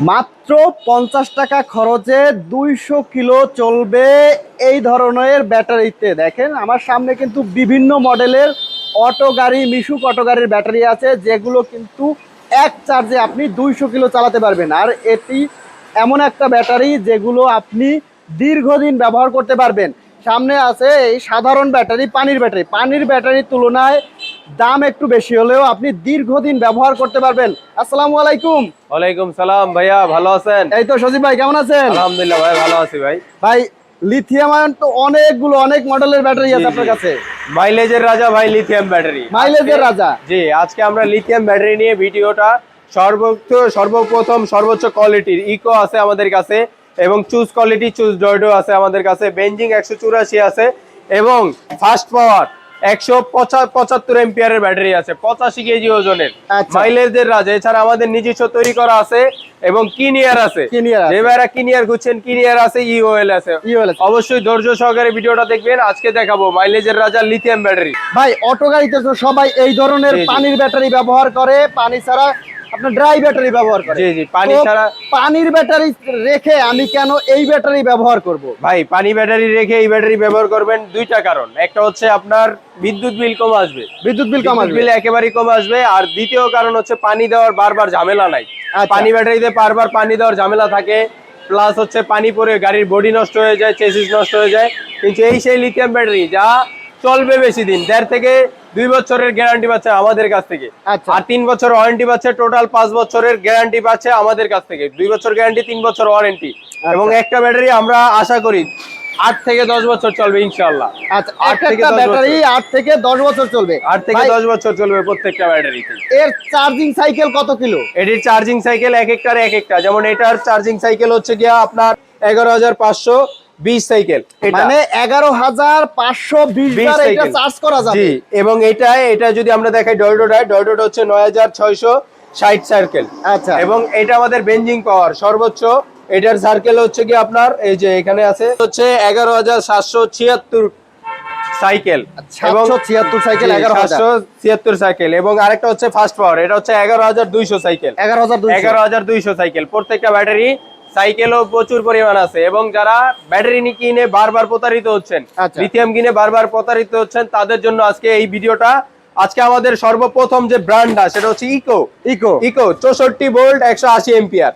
মাত্র 50 টাকা খরচে 200 কিলো চলবে এই ধরনের ব্যাটারিতে। দেখেন আমার সামনে কিন্তু বিভিন্ন মডেলের অটো গাড়ি, মিশুক অটো গাড়ির ব্যাটারি আছে, যেগুলো কিন্তু এক চার্জে আপনি 200 কিলো চালাতে পারবেন। আর এটি এমন একটা ব্যাটারি যেগুলো আপনি দীর্ঘদিন ব্যবহার করতে পারবেন। সামনে আছে এই সাধারণ ব্যাটারি, পানির ব্যাটারির তুলনায় দাম একটু বেশি হলেও আপনি দীর্ঘদিন ব্যবহার করতে পারবেন। আসসালামু আলাইকুম। ওয়ালাইকুম সালাম ভাইয়া, ভালো আছেন? এই তো সজীব ভাই, কেমন আছেন? আলহামদুলিল্লাহ ভাই, ভালো আছি ভাই। ভাই লিথিয়াম আয়ন তো অনেক মডেলের ব্যাটারি আছে আপনার কাছে। মাইলেজের রাজা ভাই, লিথিয়াম ব্যাটারি। মাইলেজের রাজা। জি, আজকে আমরা লিথিয়াম ব্যাটারি নিয়ে ভিডিওটা সর্বপ্রথম সর্বোচ্চ কোয়ালিটির ইকো আছে আমাদের কাছে, এবং চুজ কোয়ালিটি চুজ ডয়ডো আছে আমাদের কাছে, বেঞ্জিং 184 আছে, এবং ফাস্ট পাওয়ার 175 এম্পিয়ারের ব্যাটারি আছে, 85 কেজি ওজনের। মাইলেজের রাজা। এছাড়া আমাদের নিজস্ব তৈরি করা আছে এবং কিনিয়ার আছে। যে ভাইরা কিনিয়ার খুঁজছেন, কিনিয়ার আছে, ইওএল আছে। অবশ্যই ধৈর্য সহকারে ভিডিওটা দেখবেন। আজকে দেখাবো মাইলেজের রাজা লিথিয়াম ব্যাটারি। ভাই অটো গাড়িতে তো সবাই এই ধরনের পানির ব্যাটারি ব্যবহার করে, পানি ছাড়া আপনার ড্রাই ব্যাটারি ব্যবহার করে। জি জি, পানি ছাড়া পানির ব্যাটারি রেখে আমি কেন এই ব্যাটারি ব্যবহার করব? ভাই পানি ব্যাটারি রেখে এই ব্যাটারি ব্যবহার করবেন দুইটা কারণ। একটা হচ্ছে আপনার বিদ্যুৎ বিল কম আসবে, বিল একেবারেই কম আসবে। আর দ্বিতীয় কারণ হচ্ছে পানি দেওয়ার বারবার ঝামেলা নাই। পানি ব্যাটারিতে বারবার পানি দেওয়ার ঝামেলা থাকে, প্লাস হচ্ছে পানি পরে গাড়ির বডি নষ্ট হয়ে যায়, চেসিস নষ্ট হয়ে যায়। কিন্তু এই সেই লিথিয়াম ব্যাটারি যা চলবে বেশি দিন, 1.5 থেকে 2 বছরের গ্যারান্টি পাচ্ছে আমাদের কাছ থেকে। আর 3 বছর ওয়ারেন্টি পাচ্ছে, টোটাল 5 বছরের গ্যারান্টি পাচ্ছে আমাদের কাছ থেকে। 2 বছর গ্যারান্টি, 3 বছর ওয়ারেন্টি। এবং একটা ব্যাটারি আমরা আশা করি 8 থেকে 10 বছর চলবে ইনশাআল্লাহ। আচ্ছা, 8 থেকে 10 ব্যাটারি 8 থেকে 10 বছর চলবে। 8 থেকে 10 বছর চলবে প্রত্যেকটা ব্যাটারিতে। এর চার্জিং সাইকেল কত কিলো? এটির চার্জিং সাইকেল এক একটার এক একটা। যেমন এটার চার্জিং সাইকেল হচ্ছে গিয়া আপনার 11520 সাইকেল, মানে 11520 বার এটা চার্জ করা যাবে। জি, এবং এটা যদি আমরা দেখাই ডয়ডোটা হচ্ছে 9660 সার্কেল। আচ্ছা, এবং এটা আমাদের বেঞ্জিং পাওয়ার সর্বোচ্চ। এটার সার্কেল হচ্ছে কি আপনার এই যে এখানে আছে, হচ্ছে 11776 সাইকেল, 776 সাইকেল, 11776 সাইকেল। এবং আরেকটা হচ্ছে ফাস্ট পাওয়ার, এটা হচ্ছে 11200 সাইকেল, 11200 সাইকেল। প্রত্যেকটা ব্যাটারি সাইকেলও প্রচুর পরিমাণ আছে। এবং যারা ব্যাটারি কিনে বারবার প্রতারিত হচ্ছেন, লিথিয়াম কিনে বারবার প্রতারিত হচ্ছেন, তাদের জন্য আজকে এই ভিডিওটা। আজকে আমাদের সর্বপ্রথম যে ব্র্যান্ডটা সেটা হচ্ছে ইকো 64 ভোল্ট 180 এম্পিয়ার।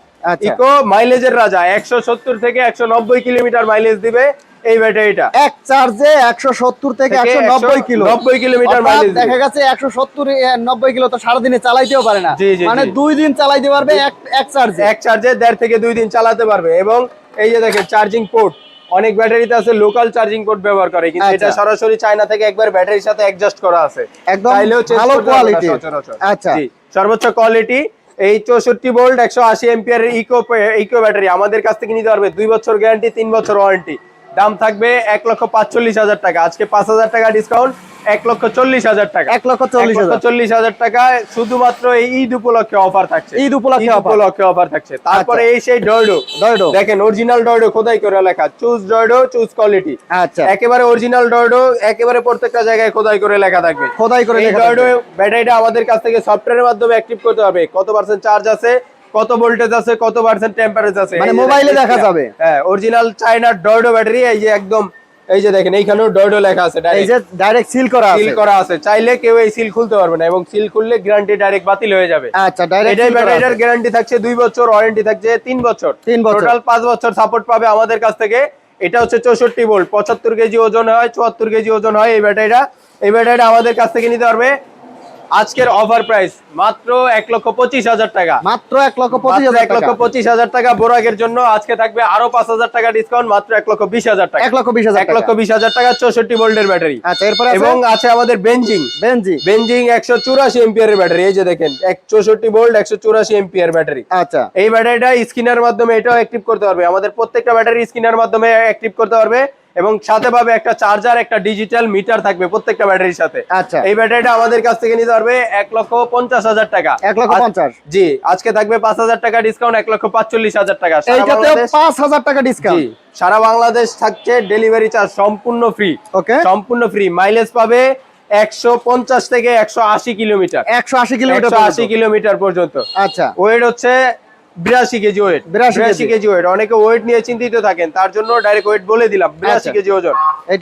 ইকো মাইলেজের রাজা, 170 থেকে 190 কিলোমিটার মাইলেজ দিবে এই ব্যাটারিটা। এক চার্জে 170 থেকে 190 কিলোমিটার মাইলেজ। দেখা গেছে 170 90 কিলো তো সারা দিনে চালাইতেও পারে না, মানে 2 দিন চালাইতে পারবে এক চার্জে। 1.5 থেকে 2 দিন চালাতে পারবে। এবং এই যে দেখেন চার্জিং পোর্ট, অনেক ব্যাটারিতে আছে লোকাল চার্জিং পোর্ট ব্যবহার করে, কিন্তু এটা সরাসরি চায়না থেকে একবার ব্যাটারির সাথে অ্যাডজাস্ট করা আছে, একদম ভালো কোয়ালিটি। আচ্ছা, সর্বোচ্চ কোয়ালিটি। এই 64 ভোল্ট 180 এম্পিয়ারের ইকো ব্যাটারি আমাদের কাছ থেকে নিতে পারবে 2 বছর গ্যারান্টি, 3 বছর ওয়ারেন্টি। দাম থাকবে 1,45,000 টাকা। আজকে 5000 টাকা ডিসকাউন্ট, 1,40,000 টাকা। 1,40,000 টাকা শুধুমাত্র এই ঈদ উপলক্ষে অফার থাকছে। ঈদ উপলক্ষে অফার থাকছে। তারপরে এই সেই ডয়ডো দেখেন, অরিজিনাল ডয়ডো খোদাই করে লেখা, চুজ ডয়ডো চুজ কোয়ালিটি। আচ্ছা, একেবারে অরিজিনাল ডয়ডো, একেবারে প্রত্যেকটা জায়গায় খোদাই করে লেখা থাকবে। এই ডয়ডো ব্যাটারিটা আমাদের কাছ থেকে সফটওয়্যারের মাধ্যমে অ্যাক্টিভ করতে হবে। কত পার্সেন্ট চার্জ আছে, কত ভোল্টেজ আছে, কত পার্সেন্ট টেম্পারেচার আছে, মানে মোবাইলে দেখা যাবে। হ্যাঁ, অরিজিনাল চায়নার ডয়ডো ব্যাটারি। এই যে একদম, এই যে দেখেন এইখানেও ডয়ডো লেখা আছে, এই যে ডাইরেক্ট সিল করা আছে। চাইলে কেউ এই সিল খুলতে পারবে না, এবং সিল খুললে গ্যারান্টি ডাইরেক্ট বাতিল হয়ে যাবে। আচ্ছা, ডাইরেক্ট ব্যাটারিটার গ্যারান্টি থাকছে 2 বছর, ওয়ারেন্টি থাকছে 3 বছর, টোটাল 5 বছর সাপোর্ট পাবে আমাদের কাছ থেকে। এটা হচ্ছে 64 ভোল্ট, 75 কেজি ওজন হয়, 74 কেজি ওজন হয় এই ব্যাটারিটা আমাদের কাছ থেকে নিতে পারবে। আজকের অফার প্রাইস মাত্র 1,25,000 টাকা, মাত্র 1,25,000 টাকা। বোরাকের জন্য আজকে থাকবে আরো 5,000 টাকা ডিসকাউন্ট, মাত্র 1,20,000 টাকা, 1,20,000 টাকা 64 ভোল্টের ব্যাটারি। আচ্ছা, এরপর এবং আছে আমাদের বেঞ্জিং 184 এম্পিয়ারের ব্যাটারি। এই যে দেখেন 64 ভোল্ট 184 এম্পিয়ার ব্যাটারি। আচ্ছা, এই ব্যাটারিটা স্ক্রিনের মাধ্যমে এটাও অ্যাক্টিভ করতে পারবে। আমাদের প্রত্যেকটা ব্যাটারি স্ক্রিনের মাধ্যমে অ্যাক্টিভ করতে পারবে, এবং সাথে পাবে একটা চার্জার, একটা ডিজিটাল মিটার থাকবে প্রত্যেকটা ব্যাটারির সাথে। আচ্ছা, এই ব্যাটারিটা আমাদের কাছ থেকে নিতে পারবে 1,50,000 টাকা। 1,50,000। জি, আজকে থাকবে 5,000 টাকা ডিসকাউন্ট, 1,45,000 টাকা। এইটাতে 5,000 টাকা ডিসকাউন্ট। জি, সারা বাংলাদেশ থাকছে ডেলিভারি চার্জ সম্পূর্ণ ফ্রি। ওকে, সম্পূর্ণ ফ্রি। মাইলেজ পাবে 150 থেকে 180 কিলোমিটার, 180 কিলোমিটার পর্যন্ত। পর্যন্ত। আচ্ছা, ওয়েট হচ্ছে 82 কেজি ওয়েট, 82 কেজি ওয়েট। অনেকে ওয়েট নিয়ে চিন্তিত থাকেন, তার জন্য ডাইরেক্ট ওয়েট বলে দিলাম, 82 কেজি ওজন।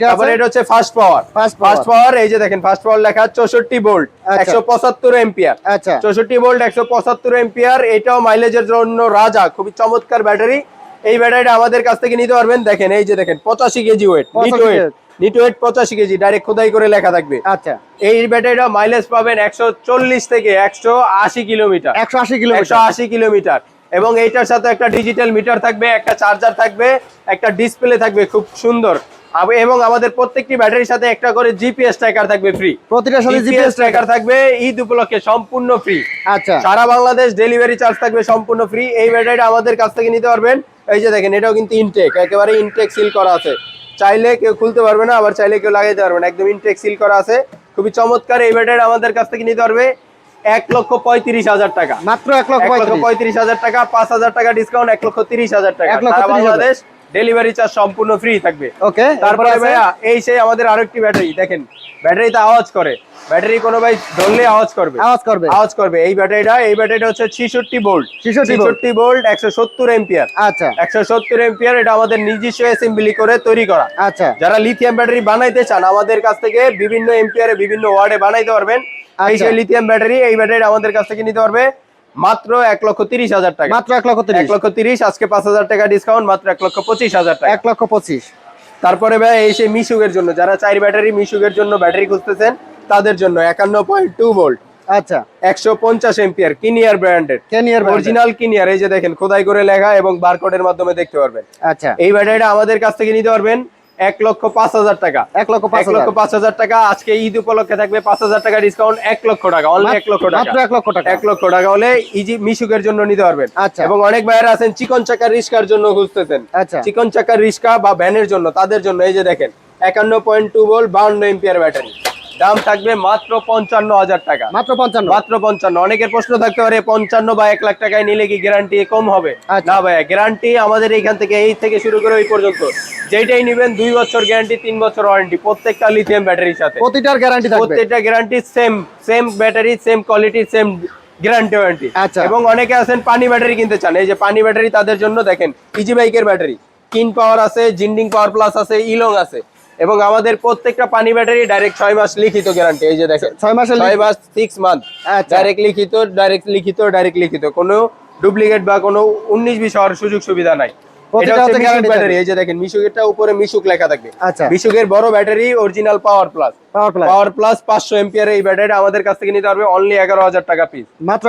তারপরে এটা হচ্ছে ফাস্ট পাওয়ার। ফাস্ট পাওয়ার, এই যে দেখেন ফাস্ট পাওয়ার লেখা, 64 ভোল্ট 175 এম্পিয়ার। 64 volt 175 ampere. এটাও মাইলেজের জন্য রাজা, খুবই চমৎকার ব্যাটারি। এই ব্যাটারিটা আমাদের কাছ থেকে নিতে পারবেন। দেখেন এই যে দেখেন 85 KG weight, net weight 85 KG, direct খোদাই করে লেখা থাকবে। আচ্ছা, এই ব্যাটারিটা মাইলেজ পাবেন 140 থেকে 180 কিলোমিটার, 180 কিলোমিটার। এবং এইটার সাথে একটা ডিজিটাল মিটার থাকবে, একটা চার্জার থাকবে, একটা ডিসপ্লে থাকবে খুব সুন্দর। এবং আমাদের প্রত্যেকটি ব্যাটারির সাথে একটা করে জিপিএস ট্র্যাকার থাকবে ফ্রি। প্রতিটার সাথে জিপিএস ট্র্যাকার থাকবে, ঈদ উপলক্ষে সম্পূর্ণ ফ্রি। আচ্ছা, সারা বাংলাদেশ ডেলিভারি চার্জ থাকবে সম্পূর্ণ ফ্রি। এই ব্যাটারিটা আমাদের কাছ থেকে নিতে পারবেন। এই যে দেখেন, এটাও কিন্তু ইনটেক, একেবারে ইনটেক সিল করা আছে। চাইলে কেউ খুলতে পারবে না, আবার চাইলে কেউ লাগাইতে পারবে না, একদম ইনটেক সিল করা আছে, খুবই চমৎকার। এই ব্যাটারিটা আমাদের কাছ থেকে নিতে পারবে 1,35,000 টাকা, মাত্র 1,35,000 টাকা, 5,000 টাকা ডিসকাউন্ট, 1,30,000 টাকা। সারা বাংলাদেশ ডেলিভারি চার্জ সম্পূর্ণ ফ্রি থাকবে। ওকে, তারপরে ভাইয়া এই সেই আমাদের আরেকটি ব্যাটারি, দেখেন ব্যাটারিতে আওয়াজ করে, ব্যাটারি কোনো ভাই ধরলে আওয়াজ করবে। এই ব্যাটারিটা হচ্ছে 66 ভোল্ট 170 এম্পিয়ার। আচ্ছা, 170 এম্পিয়ার। এটা আমাদের নিজস্ব অ্যাসেম্বলি করে তৈরি করা। আচ্ছা, যারা লিথিয়াম ব্যাটারি বানাইতে চান, আমাদের কাছ থেকে বিভিন্ন এম্পিয়ারে বিভিন্ন ওয়ার্ডে বানাইতে পারবেন। এই সেই লিথিয়াম ব্যাটারি, এই ব্যাটারি আমাদের কাছ থেকে নিতে পারবে মাত্র 1,30,000 টাকা, মাত্র 1,30,000। আজকে 5,000 টাকা ডিসকাউন্ট, মাত্র 1,25,000 টাকা, 1,25,000। তারপরে ভাই এই সেই মিশুকের জন্য, যারা 4 ব্যাটারি মিশুকের জন্য ব্যাটারি খুঁজতেছেন, তাদের জন্য 51.2 ভোল্ট, আচ্ছা, 150 এম্পিয়ার, কিনিয়ার ব্র্যান্ডের, অরিজিনাল কিনিয়ার। এই যে দেখেন খোদাই করে লেখা এবং বারকোডের মাধ্যমে দেখতে পারবেন। আচ্ছা, এই ব্যাটারিটা আমাদের কাছ থেকে নিতে পারবেন 1,05,000 টাকা, 1,05,000 টাকা। আজকে ঈদ উপলক্ষে থাকবে 5,000 টাকা ডিসকাউন্ট, 1 লক্ষ টাকা, অনলি 1 লক্ষ টাকা, 1 লক্ষ টাকা হলে ইজি মিশুকের জন্য নিতে পারবেন। এবং অনেক ভাইয়েরা আছেন চিকন চাকার রিস্কার জন্য খুঁজতেছেন, চিকন চাকার রিস্কা বা ভ্যানের জন্য, তাদের জন্য এই যে দেখেন 51.2 ভোল্ট 52 এম্পিয়ার ব্যাটারি, দাম থাকবে মাত্র 55,000 টাকা, মাত্র 55। অনেকের প্রশ্ন থাকতে পারে 55 বা 1 লাখ টাকায় নিলে কি গ্যারান্টি কম হবে? না ভাইয়া, গ্যারান্টি আমাদের এইখান থেকে এই থেকে শুরু করে ওই পর্যন্ত যেটাই নেবেন 2 বছর গ্যারান্টি, 3 বছর ওয়ারেন্টি, প্রত্যেকটা লিথিয়াম ব্যাটারির সাথে প্রতিটার গ্যারান্টি থাকবে, প্রত্যেকটা guarantee same battery, same quality, same guarantee warranty. এবং অনেকে আছেন পানি ব্যাটারি কিনতে চান, এই যে পানি ব্যাটারি, তাদের জন্য দেখেন ইজি বাইকের ব্যাটারি, কিন পাওয়ার আছে, জিন্ডিং পাওয়ার প্লাস আছে, ইলং আছে। এবং আমাদের প্রত্যেকটা পানি ব্যাটারি ডাইরেক্ট 6 মাস লিখিত গ্যারান্টি। এই যে দেখেন 6 মাস 6 মান্থ ডাইরেক্ট লিখিত, কোনো ডুপ্লিকেট বা কোনো 19-20 হওয়ার সুযোগ সুবিধা নাই। এটা হচ্ছে মিশুক ব্যাটারি, এই যে দেখেন মিশুকেরটা উপরে মিশুক লেখা থাকবে। মিশুকের বড় battery, original power plus 500 ampere. এই ব্যাটারিটা আমাদের কাছ থেকে নিতে পারবে অনলি 11,000 টাকা পিস, মাত্র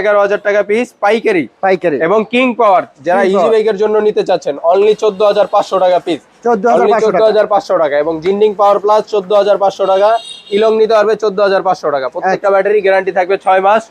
11,000 টাকা পিস, পাইকারি। এবং কিং পাওয়ার যারা ইজি বাইকের জন্য নিতে চাচ্ছেন, অনলি 14,500 টাকা পিস, 14,500 টাকা। এবং জিন্ডিং পাওয়ার প্লাস 14,500 টাকা, ইলং নিতে পারবে 14,500 টাকা। প্রত্যেকটা ব্যাটারি গ্যারান্টি থাকবে 6 মাস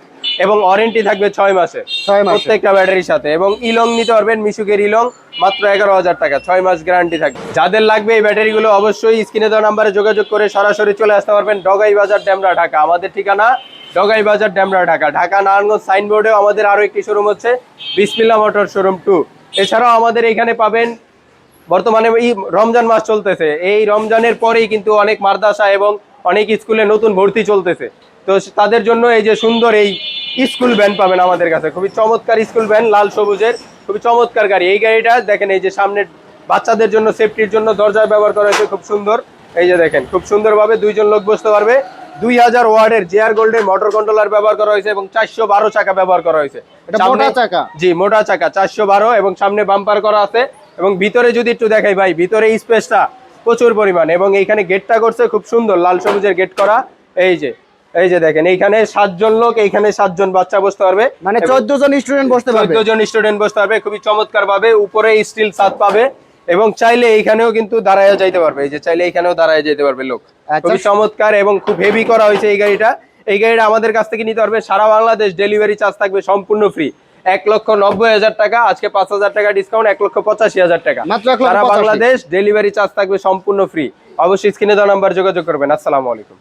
এবং ওয়ারেন্টি থাকবে 6 মাসের প্রত্যেকটা ব্যাটারির সাথে। এবং ইলং নিতে পারবেন মিশুকের ইলং, মাত্র 11,000 টাকা, 6 মাস গ্যারান্টি থাকবে। যাদের লাগবে এই ব্যাটারিগুলো অবশ্যই স্ক্রিনে দেওয়া নাম্বারে যোগাযোগ করে সরাসরি চলে আসতে পারবেন ডগাই বাজার, ডেমরা, ঢাকা। আমাদের ঠিকানা ডগাই বাজার, ডেমরা, ঢাকা। ঢাকা নারায়ণগঞ্জ সাইনবোর্ডেও আমাদের আরো একটি শোরুম হচ্ছে বিসমিল্লাহ মোটর শোরুম 2। এছাড়াও আমাদের এখানে পাবেন, বর্তমানে এই রমজান মাস চলতেছে, এই রমজানের পরেই কিন্তু অনেক মাদ্রাসা এবং অনেক স্কুলে নতুন ভর্তি চলতেছে, তো তাদের জন্য এই যে সুন্দর এই স্কুল ভ্যান পাবেন আমাদের কাছে, খুবই চমৎকার স্কুল ভ্যান, লাল সবুজের, খুবই চমৎকার গাড়ি। এই গাড়িটা দেখেন, এই যে সামনে বাচ্চাদের জন্য সেফটির জন্য দরজায় ব্যবহার করা হয়েছে, খুব সুন্দর। এই যে দেখেন খুব সুন্দরভাবে 2 জন লোক বসতে পারবে। 2000 ওয়াটের জেআর গোল্ডের মোটর কন্ট্রোলার ব্যবহার করা হয়েছে এবং 412 চাকা ব্যবহার করা হয়েছে। মোটা চাকা, জি মোটা চাকা 412, এবং সামনে বাম্পার করা আছে। এবং ভিতরে যদি একটু দেখাই ভাই, ভিতরে স্পেসটা প্রচুর পরিমাণ, এবং এইখানে গেটটা করছে খুব সুন্দর, লাল সবুজের গেট করা। এই যে দেখেন এইখানে 7 জন লোক, এইখানে 7 জন বাচ্চা বসতে পারবে, মানে 14 জন স্টুডেন্ট বসতে পারবে, 14 জন স্টুডেন্ট বসতে পারবে, খুবই চমৎকার ভাবে। উপরে স্টিল ছাদ পাবে এবং চাইলে এইখানেও কিন্তু দাঁড়ায় যাইতে পারবে, এই যে চাইলে এইখানেও দাঁড়ায় যেতে পারবে লোক, খুবই চমৎকার এবং খুব হেভি করা হয়েছে এই গাড়িটা। এই গাড়িটা আমাদের কাছ থেকে নিতে পারবে, সারা বাংলাদেশ ডেলিভারি চার্জ থাকবে সম্পূর্ণ ফ্রি, 1,90,000 টাকা, আজকে 5,000 টাকা ডিসকাউন্ট, 1,85,000 টাকা, সারা বাংলাদেশ ডেলিভারি চার্জ থাকবে সম্পূর্ণ ফ্রি। অবশ্যই স্ক্রিনে দেওয়া নাম্বার যোগাযোগ করবেন। আসসালামু আলাইকুম।